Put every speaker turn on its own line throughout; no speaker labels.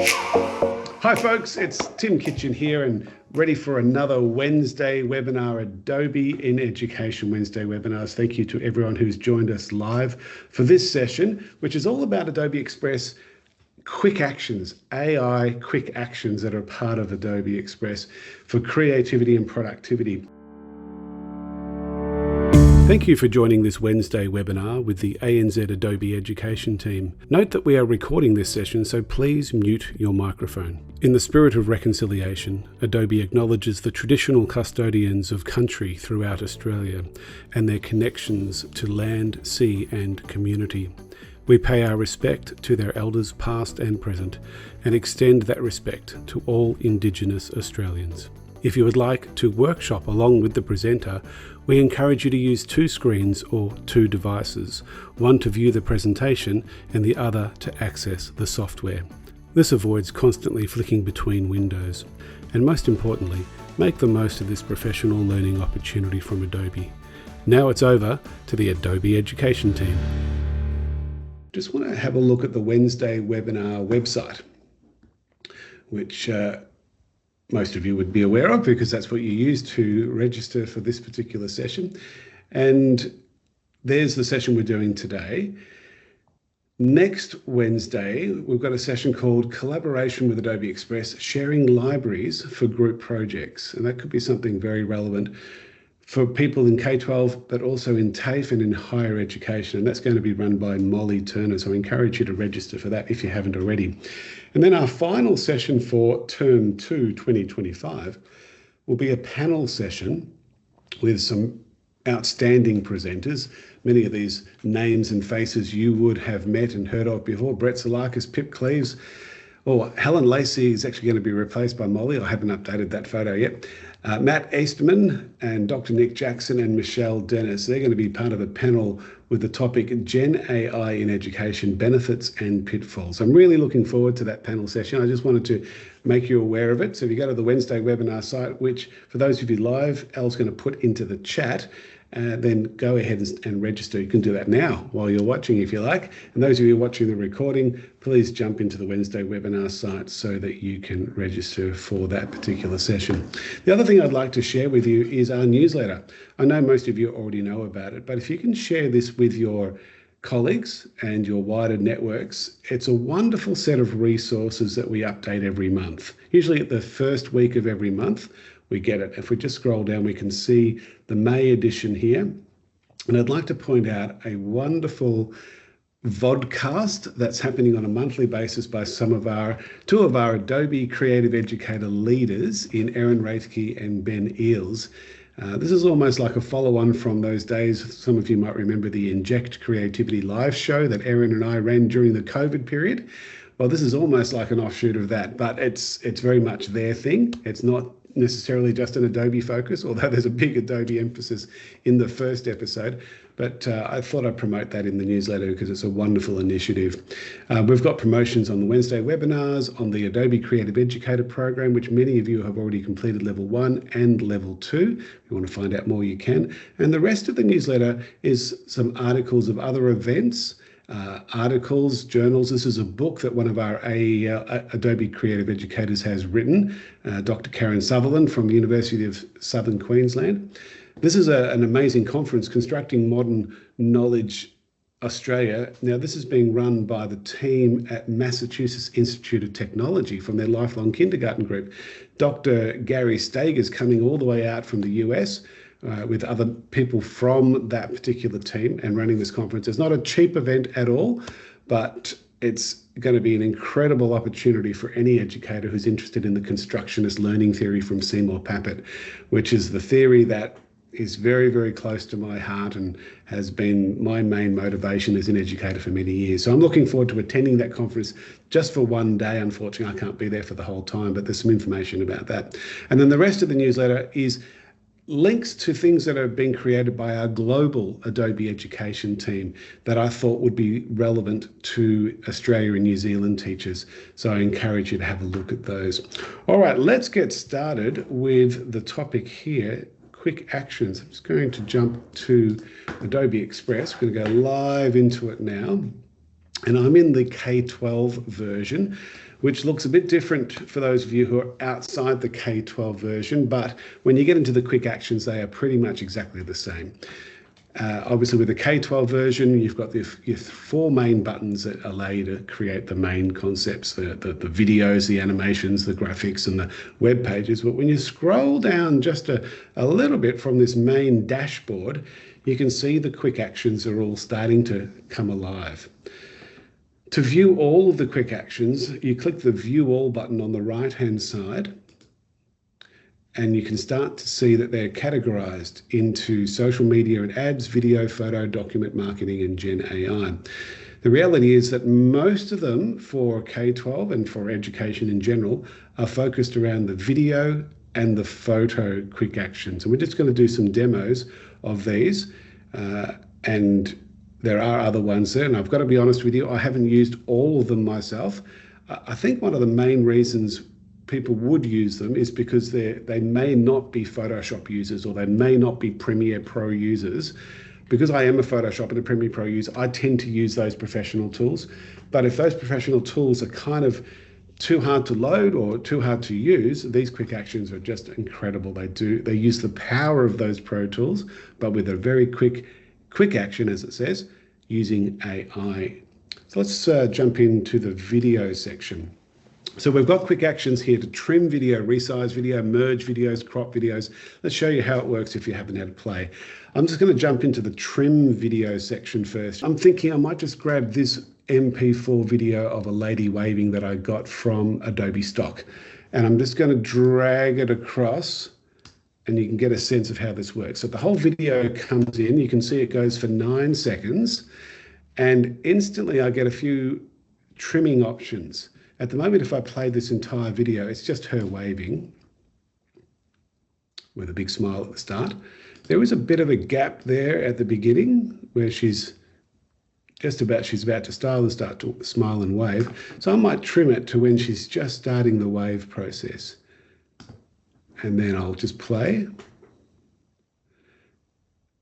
Hi folks, it's Tim Kitchen here and ready for another Wednesday webinar, Adobe in Education Wednesday webinars. Thank you to everyone who's joined us live for this session, which is all about Adobe Express quick actions, AI quick actions that are part of Adobe Express for creativity and productivity. Thank you for joining this Wednesday webinar with the ANZ Adobe Education team. Note that we are recording this session, so please mute your microphone. In the spirit of reconciliation, Adobe acknowledges the traditional custodians of country throughout Australia and their connections to land, sea and community. We pay our respect to their elders past and present and extend that respect to all Indigenous Australians. If you would like to workshop along with the presenter, we encourage you to use two screens or two devices, one to view the presentation and the other to access the software. This avoids constantly flicking between windows. And most importantly, make the most of this professional learning opportunity from Adobe. Now it's over to the Adobe Education team. Just want to have a look at the Wednesday webinar website, which most of you would be aware of because that's what you use to register for this particular session. And there's the session we're doing today. Next Wednesday, we've got a session called Collaboration with Adobe Express, Sharing Libraries for Group Projects. And that could be something very relevant for people in K-12, but also in TAFE and in higher education. And that's going to be run by Molly Turner. So I encourage you to register for that if you haven't already. And then our final session for Term 2, 2025, will be a panel session with some outstanding presenters. Many of these names and faces you would have met and heard of before. Brett Salakis, Pip Cleaves. Oh, Helen Lacey is actually going to be replaced by Molly. I haven't updated that photo yet. Matt Easterman and Dr. Nick Jackson and Michelle Dennis. They're going to be part of a panel with the topic Gen AI in Education, Benefits and Pitfalls. I'm really looking forward to that panel session. I just wanted to make you aware of it. So if you go to the Wednesday webinar site, which for those of you live, Elle's going to put into the chat, then go ahead and register. You can do that now while you're watching if you like. And those of you watching the recording, please jump into the Wednesday webinar site so that you can register for that particular session. The other thing I'd like to share with you is our newsletter. I know most of you already know about it, but if you can share this with your colleagues and your wider networks, it's a wonderful set of resources that we update every month. Usually at the first week of every month, we get it. If we just scroll down, we can see the May edition here. And I'd like to point out a wonderful vodcast that's happening on a monthly basis by two of our Adobe Creative Educator leaders in Erin Raithke and Ben Eales. This is almost like a follow-on from those days. Some of you might remember the Inject Creativity live show that Erin and I ran during the COVID period. Well, this is almost like an offshoot of that, but it's very much their thing. It's not necessarily just an Adobe focus, although there's a big Adobe emphasis in the first episode. But I thought I'd promote that in the newsletter because it's a wonderful initiative. We've got promotions on the Wednesday webinars, on the Adobe Creative Educator program, which many of you have already completed level 1 and level 2. If you want to find out more, you can. And the rest of the newsletter is some articles of other events, articles, journals. This is a book that one of our Adobe Creative Educators has written, Dr. Karen Sutherland from the University of Southern Queensland. This is an amazing conference, Constructing Modern Knowledge Australia. Now, this is being run by the team at Massachusetts Institute of Technology from their Lifelong Kindergarten group. Dr. Gary Steger is coming all the way out from the US with other people from that particular team and running this conference. It's not a cheap event at all, but it's going to be an incredible opportunity for any educator who's interested in the constructionist learning theory from Seymour Papert, which is the theory that is very, very close to my heart and has been my main motivation as an educator for many years. So I'm looking forward to attending that conference just for one day. Unfortunately, I can't be there for the whole time, but there's some information about that. And then the rest of the newsletter is links to things that are being created by our global Adobe education team that I thought would be relevant to Australia and New Zealand teachers. So I encourage you to have a look at those. All right, let's get started with the topic here, quick actions. I'm just going to jump to Adobe Express. We're going to go live into it now. And I'm in the K-12 version, which looks a bit different for those of you who are outside the K-12 version, but when you get into the quick actions, they are pretty much exactly the same. Obviously, with the K-12 version, you've got your 4 main buttons that allow you to create the main concepts, the videos, the animations, the graphics, and the web pages. But when you scroll down just a little bit from this main dashboard, you can see the quick actions are all starting to come alive. To view all of the quick actions, you click the View All button on the right-hand side, and you can start to see that they're categorized into social media and ads, video, photo, document marketing, and Gen AI. The reality is that most of them for K-12 and for education in general are focused around the video and the photo quick actions. And we're just going to do some demos of these, and there are other ones there. And I've got to be honest with you, I haven't used all of them myself. I think one of the main reasons people would use them is because they may not be Photoshop users, or they may not be Premiere Pro users. Because I am a Photoshop and a Premiere Pro user, I tend to use those professional tools. But if those professional tools are kind of too hard to load or too hard to use, these quick actions are just incredible. They use the power of those Pro tools, but with a very quick action, as it says, using AI. So let's jump into the video section. So we've got quick actions here to trim video, resize video, merge videos, crop videos. Let's show you how it works if you haven't had a play. I'm just going to jump into the trim video section first. I'm thinking I might just grab this MP4 video of a lady waving that I got from Adobe stock. And I'm just going to drag it across, and you can get a sense of how this works. So the whole video comes in. You can see it goes for 9 seconds, and instantly I get a few trimming options. At the moment, if I play this entire video, it's just her waving with a big smile at the start. There is a bit of a gap there at the beginning where she's about to start to smile and wave. So I might trim it to when she's just starting the wave process. And then I'll just play.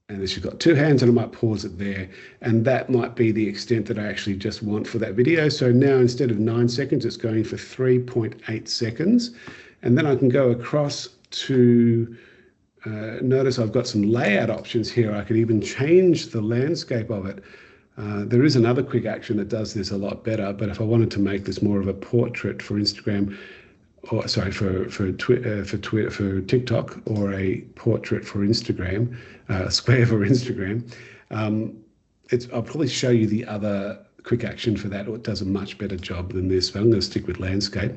And then she's got 2 hands, and I might pause it there. And that might be the extent that I actually just want for that video. So now instead of 9 seconds, it's going for 3.8 seconds. And then I can go across to, notice I've got some layout options here. I could even change the landscape of it. There is another quick action that does this a lot better, but if I wanted to make this more of a portrait for Instagram, or sorry, for TikTok, or a portrait for Instagram, square for Instagram, I'll probably show you the other quick action for that, or it does a much better job than this, but I'm going to stick with landscape.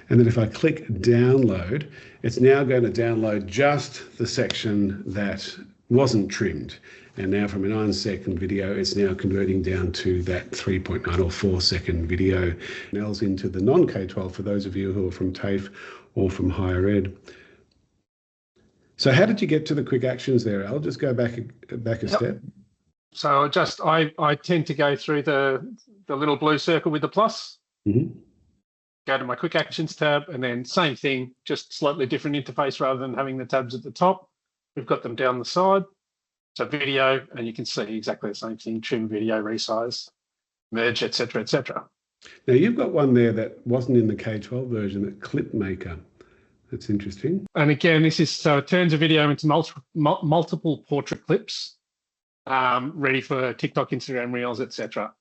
And then if I click download, it's now going to download just the section that wasn't trimmed. And now from a 9-second video, it's now converting down to that 3.9 or 4-second video. Nels into the non-K-12 for those of you who are from TAFE or from higher ed. So how did you get to the quick actions there, Al? Just go back a step.
So I tend to go through the little blue circle with the plus, go to my quick actions tab, and then same thing, just slightly different interface rather than having the tabs at the top. We've got them down the side. So video, and you can see exactly the same thing: trim video, resize, merge, etc., etc.
Now you've got one there that wasn't in the K-12 version, that clip maker. That's interesting.
And again, this is so it turns a video into multiple portrait clips, ready for TikTok, Instagram Reels, etc.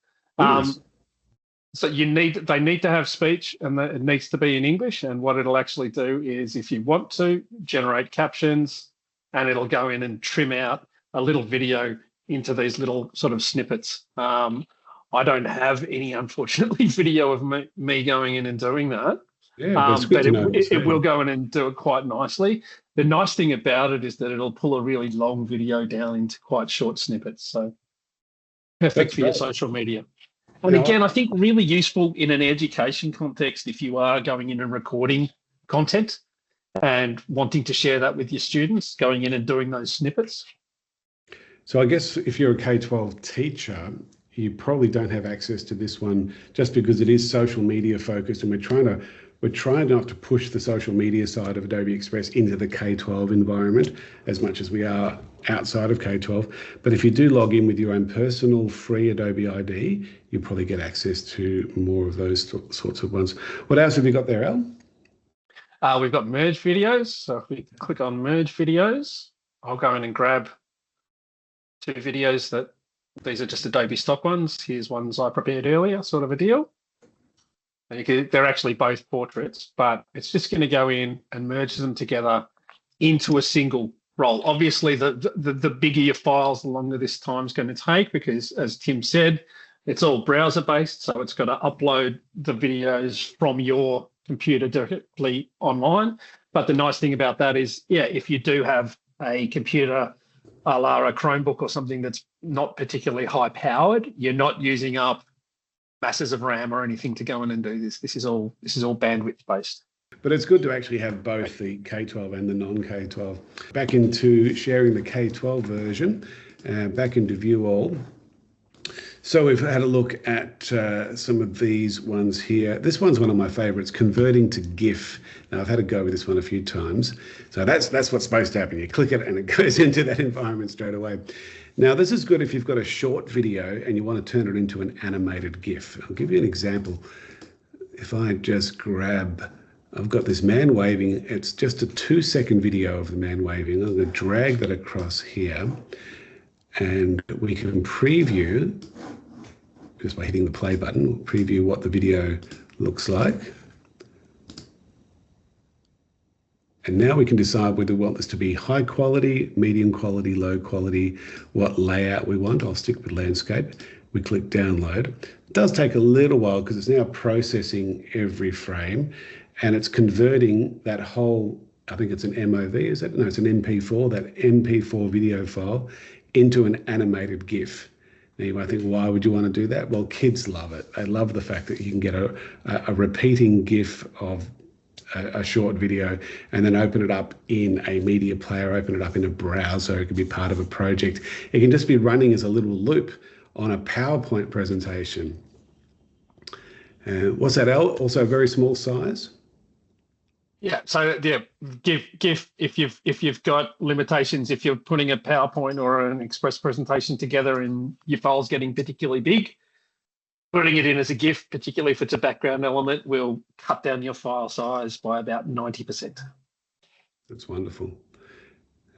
So they need to have speech, and it needs to be in English. And what it'll actually do is, if you want to, generate captions, and it'll go in and trim out a little video into these little sort of snippets. I don't have any, unfortunately, video of me going in and doing that.
Yeah,
but it will go in and do it quite nicely. The nice thing about it is that it'll pull a really long video down into quite short snippets. So perfect for your social media. And again, I think really useful in an education context if you are going in and recording content and wanting to share that with your students, going in and doing those snippets.
So I guess if you're a K-12 teacher, you probably don't have access to this one just because it is social media focused, and we're trying not to push the social media side of Adobe Express into the K-12 environment as much as we are outside of K-12. But if you do log in with your own personal free Adobe ID, you probably get access to more of those sorts of ones. What else have you got there, Al?
We've got merge videos. So if we click on merge videos, I'll go in and grab 2 videos that these are just Adobe stock ones. Here's ones I prepared earlier, sort of a deal. They're actually both portraits, but it's just going to go in and merge them together into a single roll. Obviously, the bigger your files, the longer this time's going to take, because as Tim said, it's all browser based. So it's got to upload the videos from your computer directly online. But the nice thing about that is, yeah, if you do have a computer a la a Chromebook or something that's not particularly high powered, you're not using up masses of RAM or anything to go in and do this. This is all bandwidth based.
But it's good to actually have both the K-12 and the non-K-12. Back into sharing the K-12 version, back into View All. So we've had a look at some of these ones here. This one's one of my favorites, converting to GIF. Now, I've had a go with this one a few times. So that's what's supposed to happen. You click it and it goes into that environment straight away. Now, this is good if you've got a short video and you want to turn it into an animated GIF. I'll give you an example. If I just grab, I've got this man waving. It's just a 2-second video of the man waving. I'm going to drag that across here and we can preview, just by hitting the play button, we'll preview what the video looks like. And now we can decide whether we want this to be high quality, medium quality, low quality, what layout we want. I'll stick with landscape. We click download. It does take a little while because it's now processing every frame and it's converting that whole, I think it's an MOV, is it? No, it's an MP4, that MP4 video file into an animated GIF. Now you might think, why would you want to do that? Well, kids love it. They love the fact that you can get a repeating GIF of a short video and then open it up in a media player, open it up in a browser. It can be part of a project. It can just be running as a little loop on a PowerPoint presentation. What's that, Al? Also a very small size?
Yeah, so yeah, GIF if you've got limitations, if you're putting a PowerPoint or an Express presentation together and your file's getting particularly big, putting it in as a GIF, particularly if it's a background element, will cut down your file size by about 90%.
That's wonderful.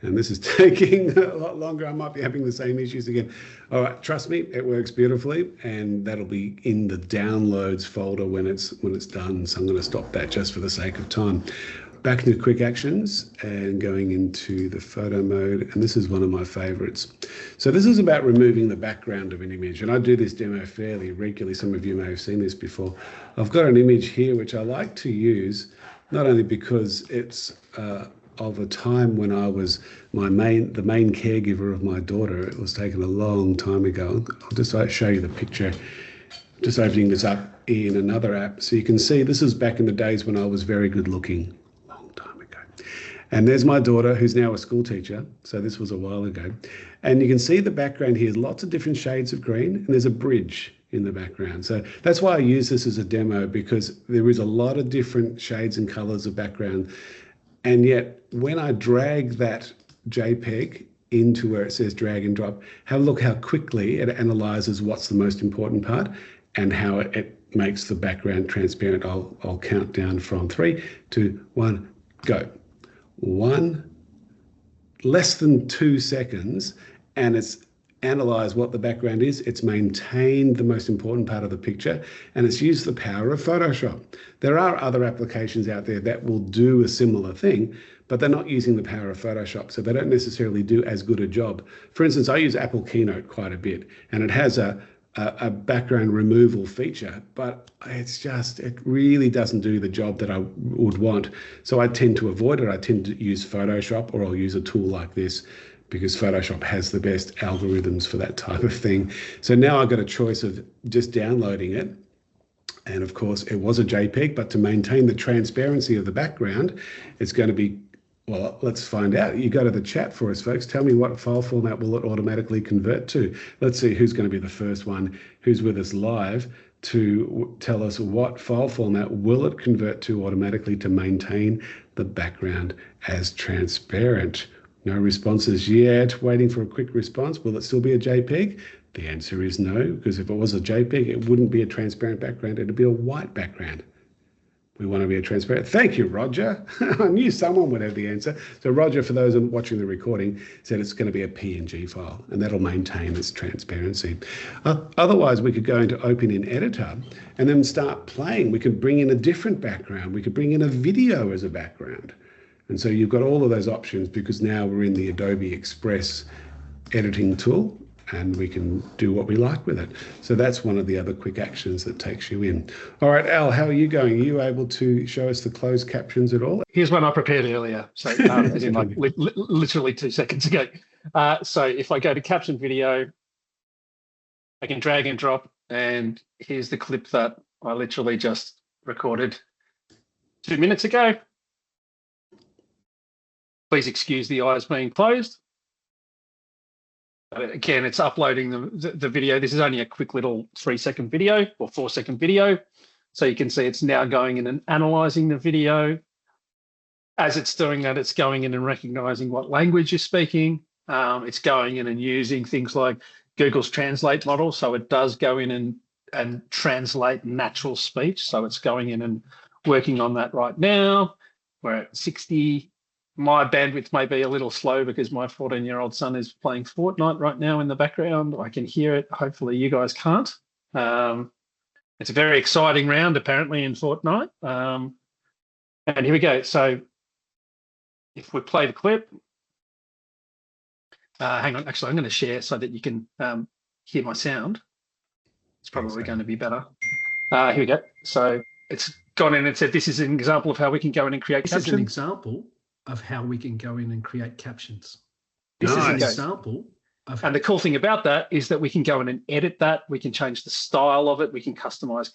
And this is taking a lot longer. I might be having the same issues again. All right, trust me, it works beautifully, and that'll be in the downloads folder when it's done. So I'm going to stop that just for the sake of time. Back into quick actions and going into the photo mode, and this is one of my favorites. So this is about removing the background of an image, and I do this demo fairly regularly. Some of you may have seen this before. I've got an image here which I like to use, not only because it's of a time when I was the main caregiver of my daughter. It was taken a long time ago. I'll just show you the picture. Just opening this up in another app. So you can see this is back in the days when I was very good looking, long time ago. And there's my daughter, who's now a school teacher. So this was a while ago. And you can see the background here, lots of different shades of green, and there's a bridge in the background. So that's why I use this as a demo, because there is a lot of different shades and colors of background. And yet, when I drag that JPEG into where it says drag and drop, have a look how quickly it analyzes what's the most important part and how it makes the background transparent. I'll count down from 3, 2, 1, go. 1, less than 2 seconds, and it's analyzed what the background is. It's maintained the most important part of the picture, and it's used the power of Photoshop. There are other applications out there that will do a similar thing, but they're not using the power of Photoshop, so they don't necessarily do as good a job. For instance, I use Apple Keynote quite a bit, and it has a background removal feature, but it really doesn't do the job that I would want. So I tend to avoid it. I tend to use Photoshop, or I'll use a tool like this, because Photoshop has the best algorithms for that type of thing. So now I've got a choice of just downloading it. And of course, it was a JPEG, but to maintain the transparency of the background, it's going to be, well, let's find out. You go to the chat for us, folks. Tell me what file format will it automatically convert to. Let's see who's going to be the first one who's with us live to tell us what file format will it convert to automatically to maintain the background as transparent. No responses yet. Waiting for a quick response. Will it still be a JPEG? The answer is no, because if it was a JPEG, it wouldn't be a transparent background. It'd be a white background. We want to be a transparent. Thank you, Roger. I knew someone would have the answer. So Roger, for those watching the recording, said it's going to be a PNG file, and that'll maintain its transparency. Otherwise, we could go into Open in Editor and then start playing. We could bring in a different background. We could bring in a video as a background. And so you've got all of those options because now we're in the Adobe Express editing tool, and we can do what we like with it. So that's one of the other quick actions that takes you in. All right, Al, how are you going? Are you able to show us the closed captions at all?
Here's one I prepared earlier, so as in like literally 2 seconds ago. So if I go to caption video, I can drag and drop, and here's the clip that I literally just recorded 2 minutes ago. Please excuse the eyes being closed. Again, it's uploading the video. This is only a quick little 3-second video or 4-second video. So you can see it's now going in and analyzing the video. As it's doing that, it's going in and recognizing what language you're speaking. It's going in and using things like Google's Translate model. So it does go in and translate natural speech. So it's going in and working on that right now. We're at 60. My bandwidth may be a little slow because my 14-year-old son is playing Fortnite right now in the background. I can hear it. Hopefully you guys can't. It's a very exciting round apparently in Fortnite. And here we go. So if we play the clip, hang on, actually I'm going to share so that you can hear my sound. It's probably going to be better. Here we go. So it's gone in and said, this is an example of how we can go in and create captions.
This is an example of how we can go in and create captions.
This
This
is
is
an
an
example.
example of
And the cool thing about that is that we can go in and edit that. We can change the style of it. We can customize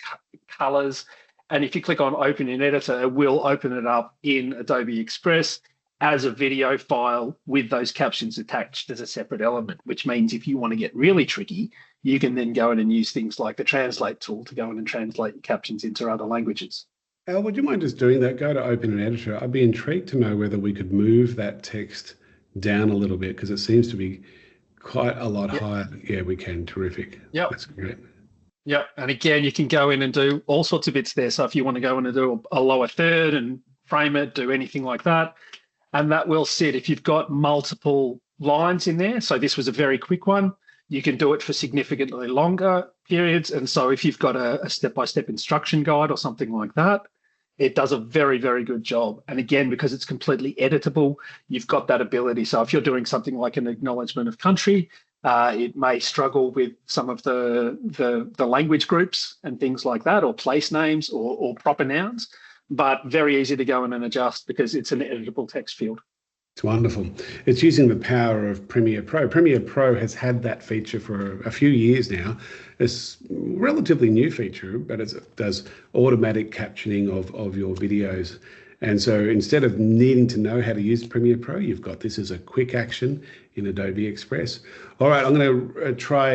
colors. And if you click on Open in Editor, it will open it up in Adobe Express as a video file with those captions attached as a separate element, which means if you want to get really tricky, you can then go in and use things like the Translate tool to go in and translate your captions into other languages.
Al, would you mind just doing that? Go to Open in Editor. I'd be intrigued to know whether we could move that text down a little bit because it seems to be quite a lot higher. Yeah, we can. Terrific.
Yep.
That's great.
Yep. And again, you can go in and do all sorts of bits there. So if you want to go in and do a lower third and frame it, do anything like that, and that will sit if you've got multiple lines in there. So this was a very quick one. You can do it for significantly longer periods. And so if you've got a step-by-step instruction guide or something like that, it does a very, very good job. And again, because it's completely editable, you've got that ability. So if you're doing something like an acknowledgement of country, it may struggle with some of the language groups and things like that, or place names or proper nouns, but very easy to go in and adjust because it's an editable text field.
It's wonderful. It's using the power of Premiere Pro. Premiere Pro has had that feature for a few years now. It's a relatively new feature, but it does automatic captioning of your videos. And so instead of needing to know how to use Premiere Pro, you've got this as a quick action in Adobe Express. All right, I'm going to try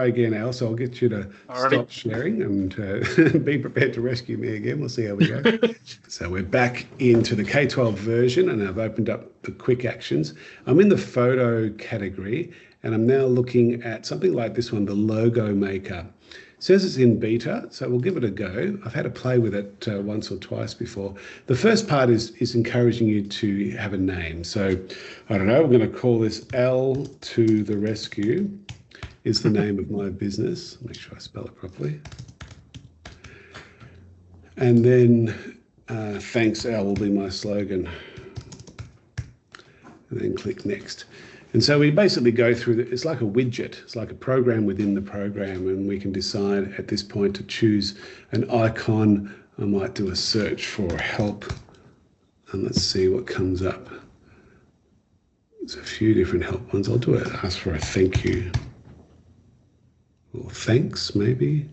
again, Al, so I'll get you to stop sharing and be prepared to rescue me again. We'll see how we go. So we're back into the K-12 version, and I've opened up the quick actions. I'm in the photo category, and I'm now looking at something like this one, the logo maker. It says it's in beta, so we'll give it a go. I've had to play with it once or twice before. The first part is encouraging you to have a name. So, I don't know, I'm going to call this L to the Rescue is the name of my business. Make sure I spell it properly. And then thanks Al will be my slogan. And then click next. And so we basically go through, it's like a widget, it's like a program within the program, and we can decide at this point to choose an icon. I might do a search for help, and let's see what comes up. There's a few different help ones. I'll do it, ask for a thank you, or thanks maybe.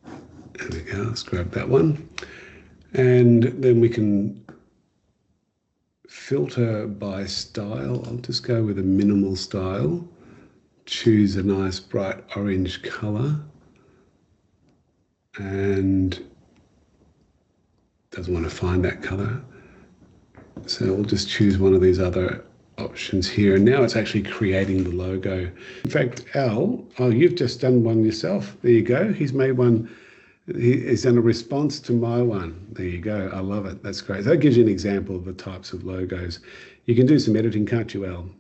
There we go, let's grab that one. And then we can filter by style. I'll just go with a minimal style. Choose a nice bright orange color. And doesn't want to find that color. So we'll just choose one of these other options here. And now it's actually creating the logo. In fact, Al, oh, you've just done one yourself. There you go. He's made one. He's done a response to my one. There you go. I love it. That's great. So that gives you an example of the types of logos. You can do some editing, can't you, Al?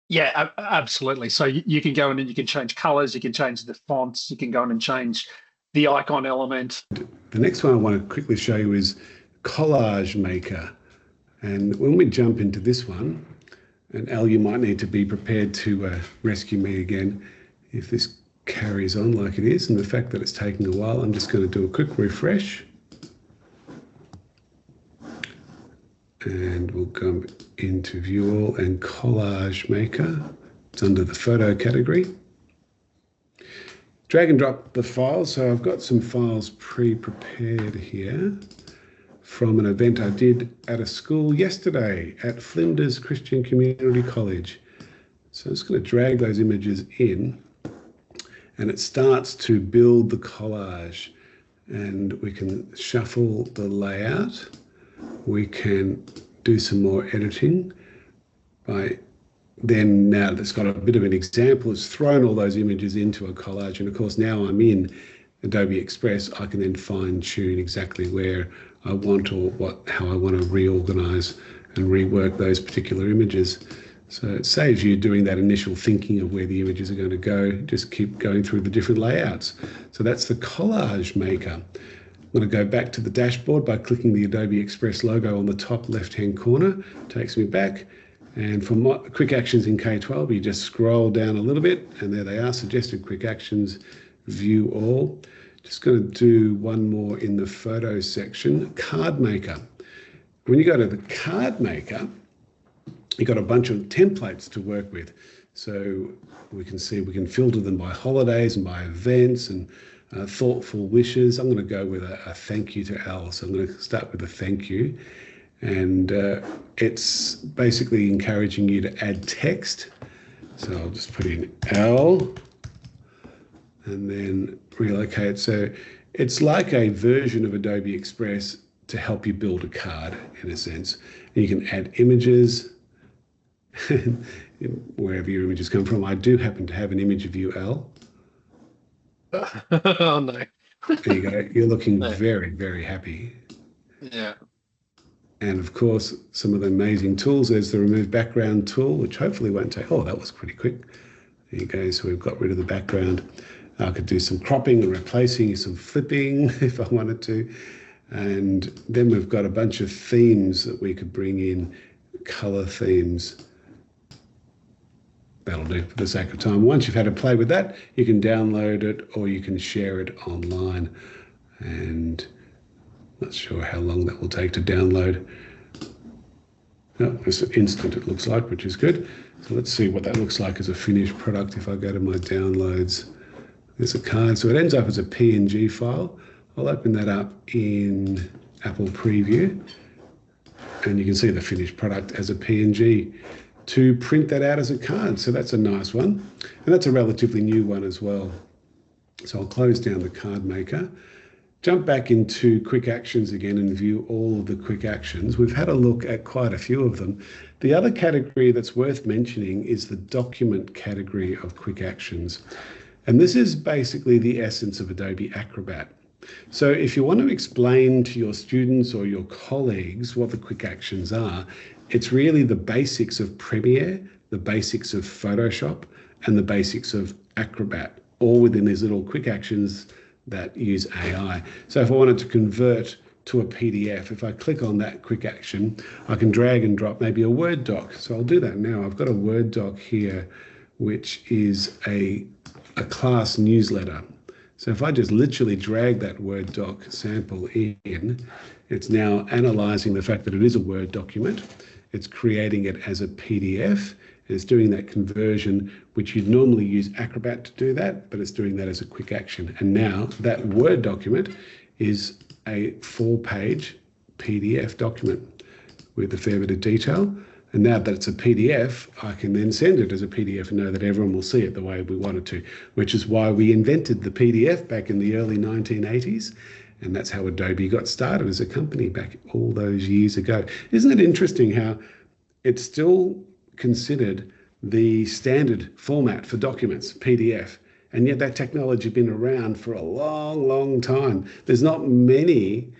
Yeah, absolutely. So you can go in and you can change colors, you can change the fonts, you can go in and change the icon element.
The next one I want to quickly show you is Collage Maker. And when we jump into this one, and Al, you might need to be prepared to rescue me again if this carries on like it is, and the fact that it's taking a while. I'm just going to do a quick refresh. And we'll go into View All and Collage Maker. It's under the photo category. Drag and drop the files. So I've got some files pre-prepared here from an event I did at a school yesterday at Flinders Christian Community College. So I'm just going to drag those images in, and it starts to build the collage, and we can shuffle the layout. We can do some more editing by then, now that it's got a bit of an example, it's thrown all those images into a collage. And of course, now I'm in Adobe Express, I can then fine tune exactly where I want or how I want to reorganize and rework those particular images. So it saves you doing that initial thinking of where the images are going to go. Just keep going through the different layouts. So that's the Collage Maker. I'm going to go back to the dashboard by clicking the Adobe Express logo on the top left-hand corner. Takes me back. And for my quick actions in K-12, you just scroll down a little bit, and there they are, suggested quick actions, view all. Just going to do one more in the photo section, Card Maker. When you go to the Card Maker, you've got a bunch of templates to work with. So we can see we can filter them by holidays and by events and thoughtful wishes. I'm going to go with a thank you to Al. So I'm going to start with a thank you. And it's basically encouraging you to add text. So I'll just put in Al and then relocate. So it's like a version of Adobe Express to help you build a card in a sense. And you can add images wherever your images come from. I do happen to have an image of you, Al.
Oh, no.
There you go. You're looking very, very happy.
Yeah.
And of course, some of the amazing tools. There's the remove background tool, which hopefully won't take, oh, that was pretty quick. There you go. So we've got rid of the background. I could do some cropping and replacing, some flipping if I wanted to. And then we've got a bunch of themes that we could bring in, color themes. That'll do for the sake of time. Once you've had a play with that, you can download it or you can share it online. And not sure how long that will take to download. No, it's instant it looks like, which is good. So let's see what that looks like as a finished product. If I go to my downloads, there's a card. So it ends up as a PNG file. I'll open that up in Apple Preview and you can see the finished product as a PNG to print that out as a card. So that's a nice one. And that's a relatively new one as well. So I'll close down the Card Maker. Jump back into quick actions again and view all of the quick actions. We've had a look at quite a few of them. The other category that's worth mentioning is the document category of quick actions. And this is basically the essence of Adobe Acrobat. So if you want to explain to your students or your colleagues what the quick actions are, it's really the basics of Premiere, the basics of Photoshop, and the basics of Acrobat, all within these little quick actions that use AI. So if I wanted to convert to a PDF, if I click on that quick action, I can drag and drop maybe a Word doc. So I'll do that now. I've got a Word doc here, which is a class newsletter. So if I just literally drag that Word doc sample in, it's now analyzing the fact that it is a Word document. It's creating it as a PDF. It's doing that conversion, which you'd normally use Acrobat to do that, but it's doing that as a quick action. And now that Word document is a 4-page PDF document with a fair bit of detail. And now that it's a PDF, I can then send it as a PDF and know that everyone will see it the way we want it to, which is why we invented the PDF back in the early 1980s. And that's how Adobe got started as a company back all those years ago. Isn't it interesting how it's still considered the standard format for documents, PDF, and yet that technology has been around for a long, long time. There's not many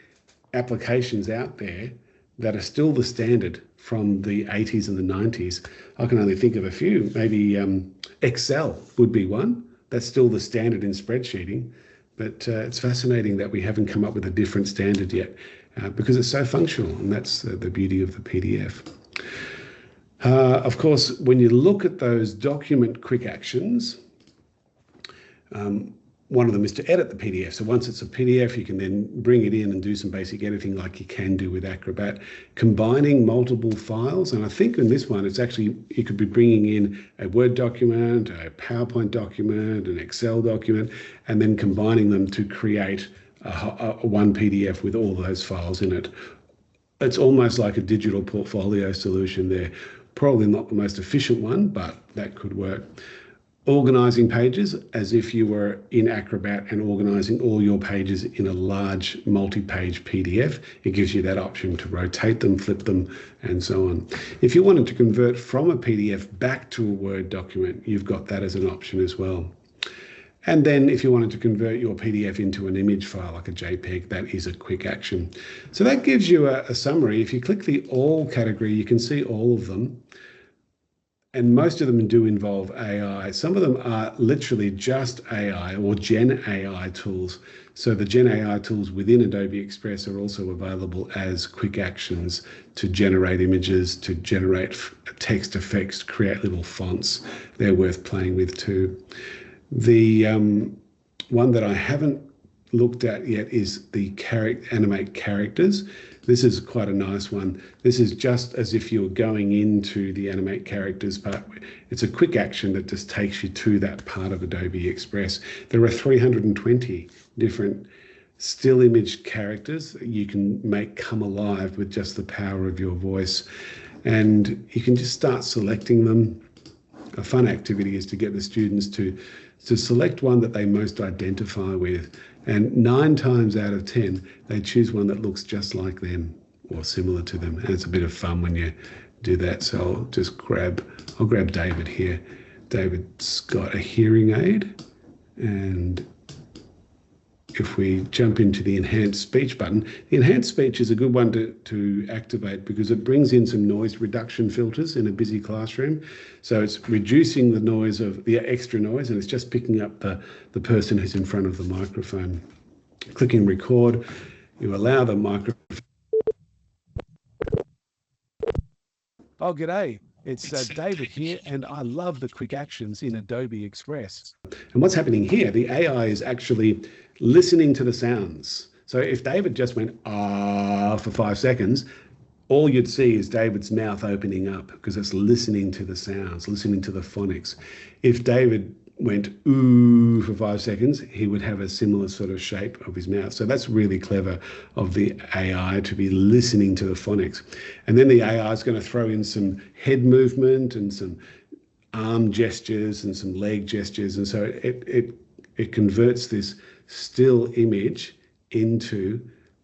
applications out there that are still the standard from the 80s and the 90s. I can only think of a few. Maybe Excel would be one. That's still the standard in spreadsheeting. But it's fascinating that we haven't come up with a different standard yet because it's so functional, and that's the beauty of the PDF. Of course, when you look at those document quick actions, one of them is to edit the PDF. So once it's a PDF, you can then bring it in and do some basic editing like you can do with Acrobat, combining multiple files. And I think in this one, it's actually, you could be bringing in a Word document, a PowerPoint document, an Excel document, and then combining them to create one PDF with all those files in it. It's almost like a digital portfolio solution there. Probably not the most efficient one, but that could work. Organizing pages as if you were in Acrobat and organizing all your pages in a large multi-page PDF. It gives you that option to rotate them, flip them, and so on. If you wanted to convert from a PDF back to a Word document, you've got that as an option as well. And then if you wanted to convert your PDF into an image file like a JPEG, that is a quick action. So that gives you a summary. If you click the All category, you can see all of them. And most of them do involve AI. Some of them are literally just AI or Gen AI tools. So the Gen AI tools within Adobe Express are also available as quick actions to generate images, to generate text effects, create little fonts. They're worth playing with too. The one that I haven't looked at yet is the animate characters. This is quite a nice one. This is just as if you were going into the animate characters part. It's a quick action that just takes you to that part of Adobe Express. There are 320 different still image characters that you can make come alive with just the power of your voice. And you can just start selecting them. A fun activity is to get the students to select one that they most identify with. And 9 times out of 10, they choose one that looks just like them or similar to them. And it's a bit of fun when you do that. So I'll grab David here. David's got a hearing aid. And if we jump into the enhanced speech button, the enhanced speech is a good one to activate because it brings in some noise reduction filters in a busy classroom. So it's reducing the noise of the extra noise, and it's just picking up the person who's in front of the microphone. Clicking record, you allow the microphone. Oh, g'day. It's David here, and I love the quick actions in Adobe Express. And what's happening here, the AI is actually listening to the sounds. So if David just went ah for 5 seconds, all you'd see is David's mouth opening up because it's listening to the sounds, listening to the phonics. If David went ooh for 5 seconds, he would have a similar sort of shape of his mouth. So that's really clever of the AI to be listening to the phonics. And then the AI is going to throw in some head movement and some arm gestures and some leg gestures. And so it converts this still image into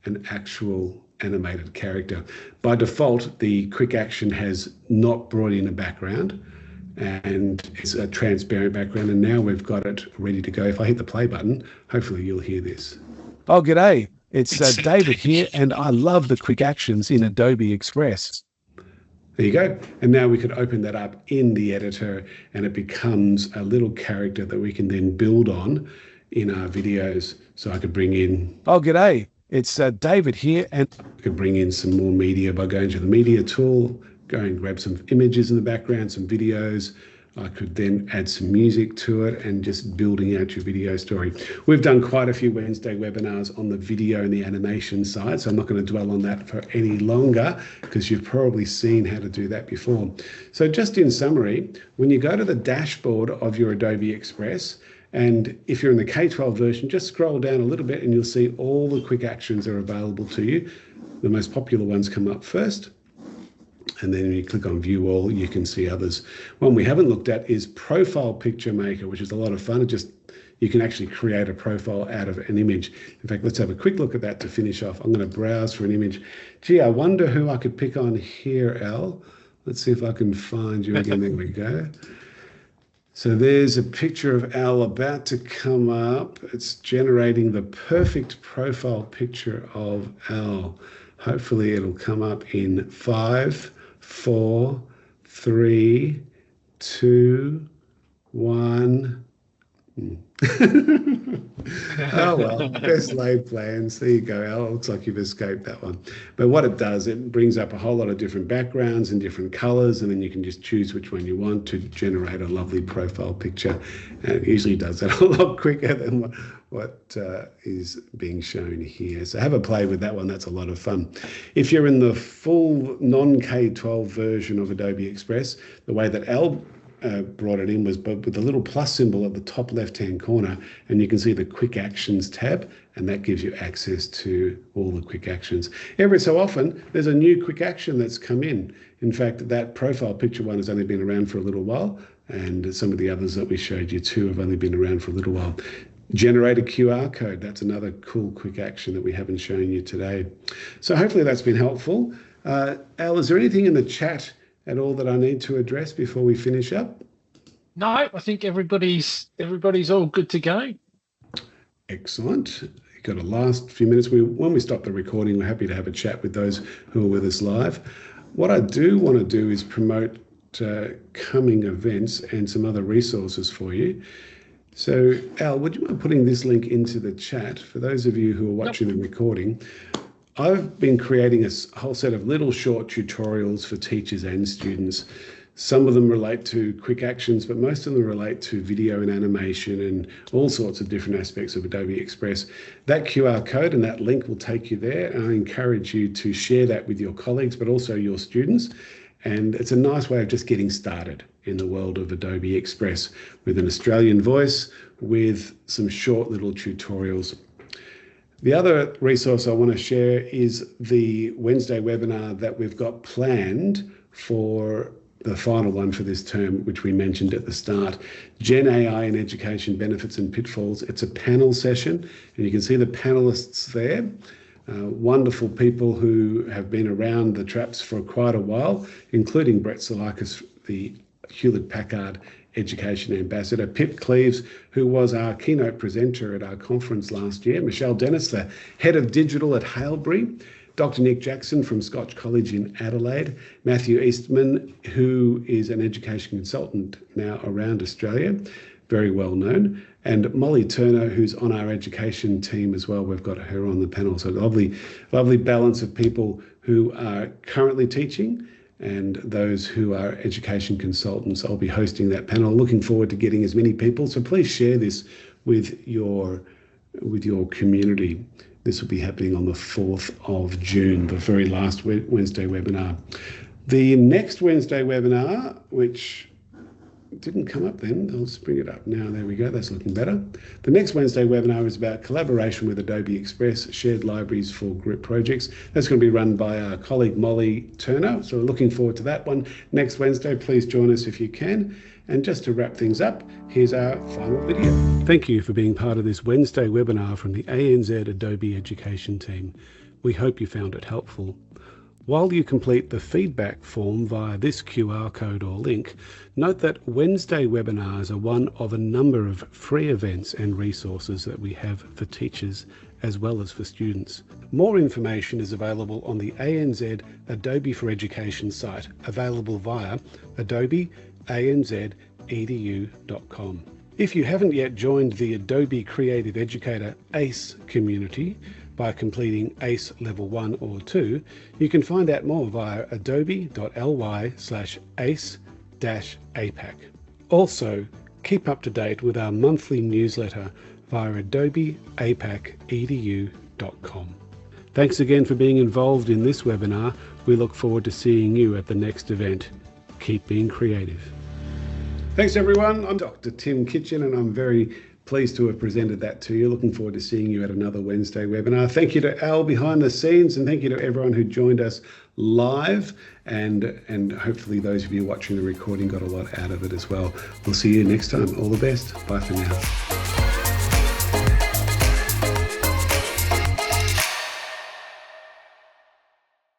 an actual animated character. By default, the quick action has not brought in a background, and it's a transparent background, and now we've got it ready to go. If I hit the play button, hopefully you'll hear this. Oh, g'day. It's David here, and I love the quick actions in Adobe Express. There you go. And now we could open that up in the editor, and it becomes a little character that we can then build on in our videos. So I could bring in, oh, g'day. It's David here, and I could bring in some more media by going to the media tool, go and grab some images in the background, some videos. I could then add some music to it and just building out your video story. We've done quite a few Wednesday webinars on the video and the animation side, so I'm not going to dwell on that for any longer because you've probably seen how to do that before. So just in summary, when you go to the dashboard of your Adobe Express, and if you're in the K-12 version, just scroll down a little bit and you'll see all the quick actions are available to you. The most popular ones come up first. And then when you click on View All, you can see others. One we haven't looked at is Profile Picture Maker, which is a lot of fun. you can actually create a profile out of an image. In fact, let's have a quick look at that to finish off. I'm going to browse for an image. Gee, I wonder who I could pick on here, Al. Let's see if I can find you again. There we go. So there's a picture of Al about to come up. It's generating the perfect profile picture of Al. Hopefully it'll come up in 5, 4, 3, 2, 1. Oh well, best laid plans. There you go, Al. Looks like you've escaped that one. But what it does, it brings up a whole lot of different backgrounds and different colors, and then you can just choose which one you want to generate a lovely profile picture. And it usually does that a lot quicker than what is being shown here. So have a play with that one. That's a lot of fun. If you're in the full non-K-12 version of Adobe Express, the way that Al brought it in was with the little plus symbol at the top left-hand corner, and you can see the quick actions tab, and that gives you access to all the quick actions. Every so often, there's a new quick action that's come in. In fact, that profile picture one has only been around for a little while, and some of the others that we showed you too have only been around for a little while. Generate a QR code. That's another cool quick action that we haven't shown you today. So hopefully that's been helpful. Al, is there anything in the chat at all that I need to address before we finish up?
No, I think everybody's all good to go.
Excellent. You've got a last few minutes. When we stop the recording, we're happy to have a chat with those who are with us live. What I do want to do is promote coming events and some other resources for you. So, Al, would you mind putting this link into the chat for those of you who are watching the recording? I've been creating a whole set of little short tutorials for teachers and students. Some of them relate to quick actions, but most of them relate to video and animation and all sorts of different aspects of Adobe Express. That QR code and that link will take you there, and I encourage you to share that with your colleagues, but also your students. And it's a nice way of just getting started in the world of Adobe Express with an Australian voice, with some short little tutorials. The other resource I want to share is the Wednesday webinar that we've got planned for the final one for this term, which we mentioned at the start, Gen AI in Education Benefits and Pitfalls. It's a panel session, and you can see the panelists there. Wonderful people who have been around the traps for quite a while, including Brett Salakis, the Hewlett-Packard Education Ambassador, Pip Cleaves, who was our keynote presenter at our conference last year, Michelle Dennis, the Head of Digital at Hailbury, Dr. Nick Jackson from Scotch College in Adelaide, Matthew Eastman, who is an education consultant now around Australia, very well known, and Molly Turner, who's on our education team as well. We've got her on the panel. So lovely balance of people who are currently teaching and those who are education consultants. I'll be hosting that panel. Looking forward to getting as many people. So please share this with your community. This will be happening on the 4th of June, the very last Wednesday webinar. The next Wednesday webinar, which didn't come up then, I'll just bring it up now. There we go, that's looking better. The next Wednesday webinar is about collaboration with Adobe Express, shared libraries for group projects. That's going to be run by our colleague Molly Turner. So we're looking forward to that one next Wednesday. Please join us if you can. And just to wrap things up, here's our final video. Thank you for being part of this Wednesday webinar from the ANZ Adobe Education team. We hope you found it helpful. While you complete the feedback form via this QR code or link, note that Wednesday webinars are one of a number of free events and resources that we have for teachers as well as for students. More information is available on the ANZ Adobe for Education site, available via adobeanzedu.com. If you haven't yet joined the Adobe Creative Educator ACE community by completing ACE Level 1 or 2, you can find out more via adobe.ly/ace-apac. Also, keep up to date with our monthly newsletter via adobeapacedu.com. Thanks again for being involved in this webinar. We look forward to seeing you at the next event. Keep being creative. Thanks everyone. I'm Dr. Tim Kitchen and I'm very pleased to have presented that to you. Looking forward to seeing you at another Wednesday webinar. Thank you to Al behind the scenes, and thank you to everyone who joined us live, and hopefully those of you watching the recording got a lot out of it as well. We'll see you next time. All the best. Bye for now.